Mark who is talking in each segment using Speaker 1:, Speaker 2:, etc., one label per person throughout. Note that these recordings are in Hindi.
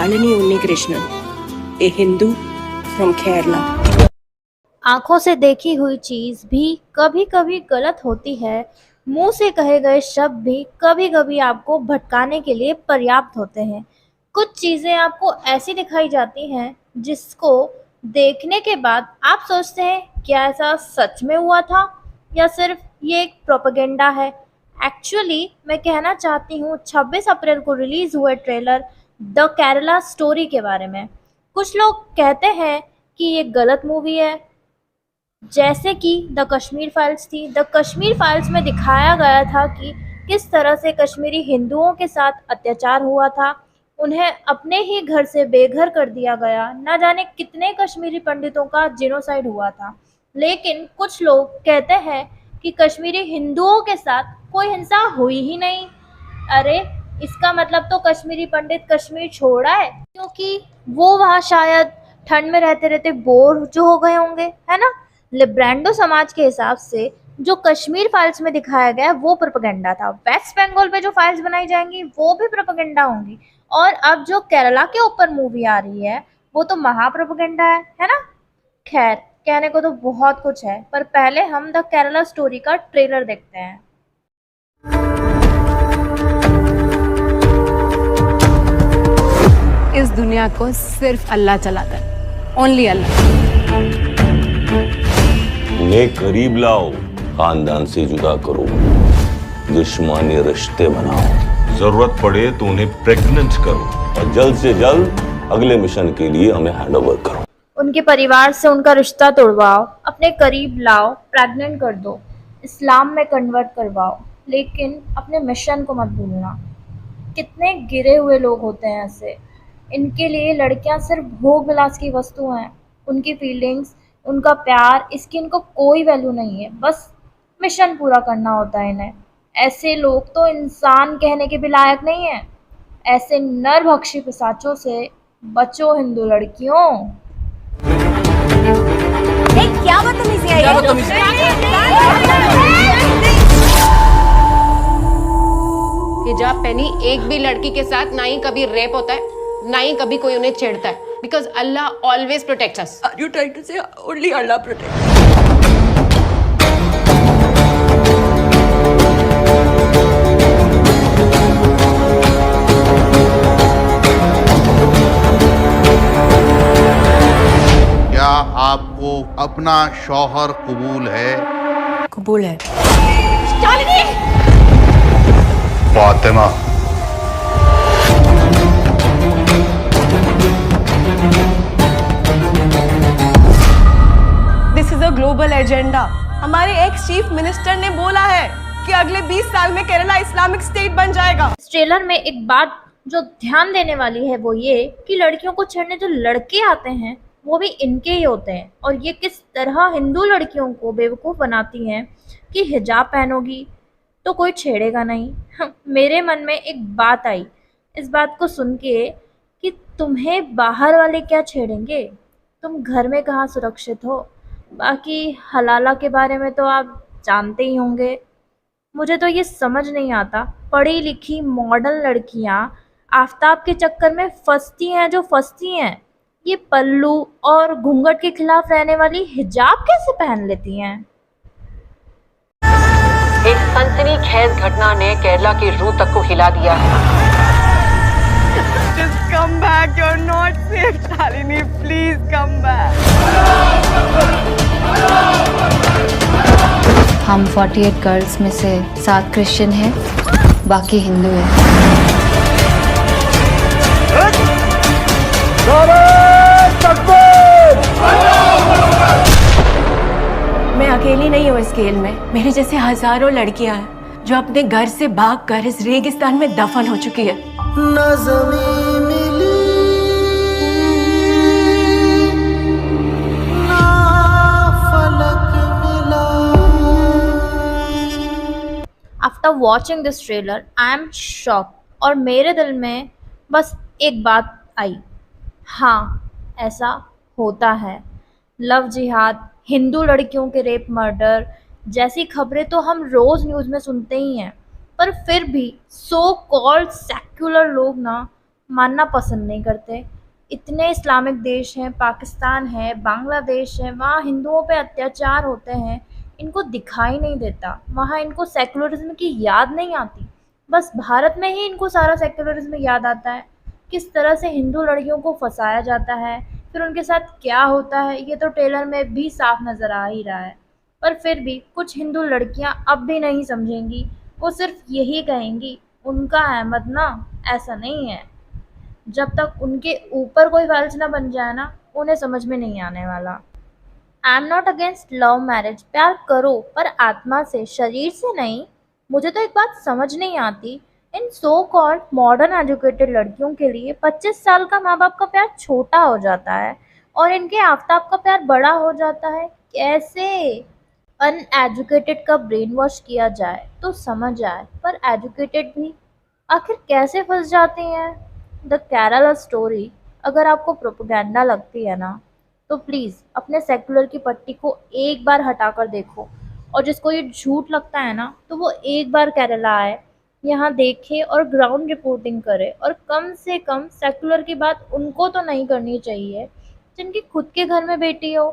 Speaker 1: Shalini Unnikrishnan, a Hindu from Kerala.
Speaker 2: आंखों से देखी हुई चीज भी कभी कभी गलत होती है। मुंह से कहे गए शब्द भी कभी कभी आपको भटकाने के लिए पर्याप्त होते हैं। कुछ चीजें आपको ऐसी दिखाई जाती हैं जिसको देखने के बाद आप सोचते हैं क्या ऐसा सच में हुआ था या सिर्फ ये एक प्रोपेगेंडा है। एक्चुअली मैं कहना चाहती हूँ 26 अप्रैल को रिलीज हुए ट्रेलर द केरला स्टोरी के बारे में। कुछ लोग कहते हैं कि ये गलत मूवी है, जैसे कि द कश्मीर फाइल्स थी। द कश्मीर फाइल्स में दिखाया गया था कि किस तरह से कश्मीरी हिंदुओं के साथ अत्याचार हुआ था, उन्हें अपने ही घर से बेघर कर दिया गया, न जाने कितने कश्मीरी पंडितों का जिनोसाइड हुआ था। लेकिन कुछ लोग कहते हैं कि कश्मीरी हिंदुओं के साथ कोई हिंसा हुई ही नहीं। अरे, इसका मतलब तो कश्मीरी पंडित कश्मीर छोड़ा है, क्योंकि वो वहाँ शायद ठंड में रहते रहते बोर जो हो गए होंगे, है ना। लिब्रांडो समाज के हिसाब से जो कश्मीर फाइल्स में दिखाया गया वो प्रोपेगेंडा था। वेस्ट बंगाल पे जो फाइल्स बनाई जाएंगी वो भी प्रोपेगेंडा होंगी, और अब जो केरला के ऊपर मूवी आ रही है वो तो महा प्रोपेगेंडा है ना। खैर, कहने को तो बहुत कुछ है, पर पहले हम द केरला स्टोरी का ट्रेलर देखते हैं।
Speaker 3: इस दुनिया को सिर्फ अल्लाह चलाता है, ओनली अल्लाह।
Speaker 4: उन्हें करीब लाओ, खानदान से जुदा करो, दुश्मनी रिश्ते बनाओ, जरूरत पड़े तो उन्हें प्रेग्नेंट करो और जल्द से जल्द अगले मिशन के लिए हमें हैंडओवर करो।
Speaker 2: उनके परिवार से उनका रिश्ता तोड़वाओ, अपने करीब लाओ, प्रेग्नेंट कर दो, इस्लाम में कन्वर्ट करवाओ, लेकिन अपने मिशन को मत भूलना। कितने गिरे हुए लोग होते हैं ऐसे। इनके लिए लड़कियां सिर्फ भोग विलास की वस्तु हैं। उनकी फीलिंग्स, उनका प्यार, इसकी इनको कोई वैल्यू नहीं है। बस मिशन पूरा करना होता है इन्हें। ऐसे लोग तो इंसान कहने के भी लायक नहीं है। ऐसे नरभक्षी पिशाचों से बचो हिंदू लड़कियों।
Speaker 3: क्या बदतमीजी है हिजाब पहनी एक भी लड़की के साथ ना ही कभी रेप होता है, ना ही कभी कोई उन्हें छेड़ता है, because Allah always protects us.
Speaker 5: Are you trying to say only Allah protects?
Speaker 6: क्या आपको अपना शौहर कबूल है?
Speaker 5: कबूल है।
Speaker 6: Fatima,
Speaker 5: this is a global agenda. हमारे एक्स चीफ मिनिस्टर ने बोला है कि अगले 20 साल में केरला इस्लामिक स्टेट बन जाएगा।
Speaker 2: इस ट्रेलर में एक बात जो ध्यान देने वाली है वो ये कि लड़कियों को छेड़ने जो लड़के आते हैं वो भी इनके ही होते हैं, और ये किस तरह हिंदू लड़कियों को बेवकूफ़ बनाती हैं कि हिजाब पहनोगी तो कोई छेड़ेगा नहीं। मेरे मन में एक बात आई इस बात को सुन के कि तुम्हें बाहर वाले क्या छेड़ेंगे, तुम घर में कहाँ सुरक्षित हो। बाकी हलाला के बारे में तो आप जानते ही होंगे। मुझे तो ये समझ नहीं आता, पढ़ी लिखी मॉडर्न लड़कियां आफताब के चक्कर में फंसती हैं जो फंसती हैं। ये पल्लू और घूंघट के खिलाफ रहने वाली हिजाब कैसे पहन लेती हैं।
Speaker 7: एक सनसनीखेज घटना ने केरला की रूह तक को हिला दिया है।
Speaker 5: Just come back, you're not safe, Shalini. Please come back.
Speaker 8: हम 48 गर्ल्स में से 7 क्रिश्चियन हैं, बाकी हिंदू हैं।
Speaker 5: मैं अकेली नहीं हूँ इस खेल में। मेरे जैसे हजारों लड़कियां हैं जो अपने घर से भागकर इस रेगिस्तान में दफन हो चुकी है।
Speaker 2: After watching this trailer I am shock, और मेरे दिल में बस एक बात आई, हाँ ऐसा होता है। लव जिहाद, हिंदू लड़कियों के रेप मर्डर जैसी खबरें तो हम रोज़ न्यूज़ में सुनते ही हैं, पर फिर भी सो कॉल्ड सेक्युलर लोग ना मानना पसंद नहीं करते। इतने इस्लामिक देश हैं, पाकिस्तान है, बांग्लादेश है, वहाँ हिंदुओं पे अत्याचार होते हैं, इनको दिखाई नहीं देता। वहाँ इनको सेकुलरिज्म की याद नहीं आती। बस भारत में ही इनको सारा सेकुलरिज्म याद आता है। किस तरह से हिंदू लड़कियों को फंसाया जाता है, फिर उनके साथ क्या होता है, ये तो ट्रेलर में भी साफ नज़र आ ही रहा है। पर फिर भी कुछ हिंदू लड़कियां अब भी नहीं समझेंगी। वो सिर्फ यही कहेंगी, उनका अहमद ना ऐसा नहीं है। जब तक उनके ऊपर कोई फाइल्स ना बन जाए ना, उन्हें समझ में नहीं आने वाला। I am not against love marriage, प्यार करो पर आत्मा से, शरीर से नहीं। मुझे तो एक बात समझ नहीं आती, इन सो कॉल्ड मॉडर्न एजुकेटेड लड़कियों के लिए 25 साल का माँ बाप का प्यार छोटा हो जाता है और इनके आफ्ताब का प्यार बड़ा हो जाता है। कैसे? अनएजुकेटेड का ब्रेन वॉश किया जाए तो समझ आए, पर एजुकेटेड भी आखिर कैसे फंस जाती हैं? द केरला स्टोरी अगर आपको प्रोपेगेंडा लगती है ना, तो प्लीज़ अपने सेकुलर की पट्टी को एक बार हटा कर देखो। और जिसको ये झूठ लगता है ना, तो वो एक बार केरला आए, यहाँ देखे और ग्राउंड रिपोर्टिंग करे। और कम से कम सेकुलर की बात उनको तो नहीं करनी चाहिए जिनकी खुद के घर में बेटी हो,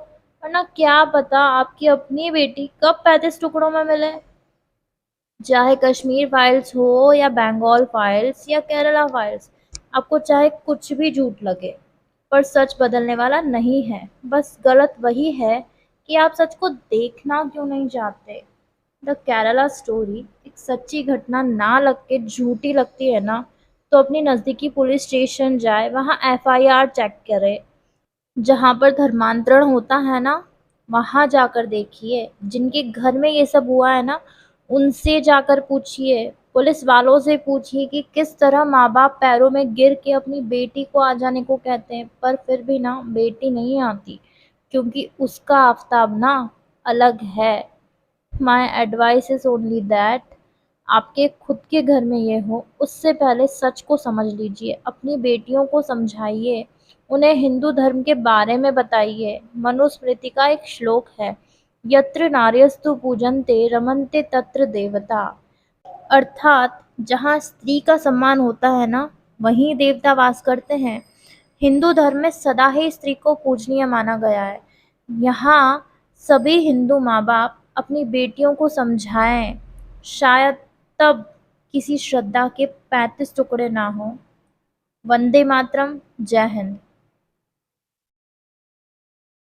Speaker 2: वरना क्या पता आपकी अपनी बेटी कब 35 टुकड़ों में मिले। चाहे कश्मीर फाइल्स हो या बंगाल फाइल्स या केरला फाइल्स, आपको चाहे कुछ भी झूठ लगे, पर सच बदलने वाला नहीं है। बस गलत वही है कि आप सच को देखना क्यों नहीं चाहते। द केरला स्टोरी एक सच्ची घटना ना लग के झूठी लगती है ना, तो अपनी नज़दीकी पुलिस स्टेशन जाए, वहाँ FIR चेक करे। जहाँ पर धर्मांतरण होता है ना, वहाँ जाकर देखिए। जिनके घर में ये सब हुआ है ना, उनसे जाकर पूछिए, पुलिस वालों से पूछिए कि किस तरह माँ बाप पैरों में गिर के अपनी बेटी को आ जाने को कहते हैं, पर फिर भी ना बेटी नहीं आती, क्योंकि उसका आफ्ताब ना अलग है। My advice is only that आपके खुद के घर में ये हो, उससे पहले सच को समझ लीजिए। अपनी बेटियों को समझाइए, उन्हें हिंदू धर्म के बारे में बताइए। मनुस्मृति का एक श्लोक है, यत्र नार्यस्तु पूजन्ते रमन्ते तत्र देवता, अर्थात जहाँ स्त्री का सम्मान होता है ना, वहीं देवता वास करते हैं। हिंदू धर्म में सदा ही स्त्री को पूजनीय माना गया है। यहाँ सभी हिंदू माँ बाप अपनी बेटियों को समझाएं, शायद तब किसी श्रद्धा के 35 टुकड़े ना हों। वंदे मातरम। जय हिंद।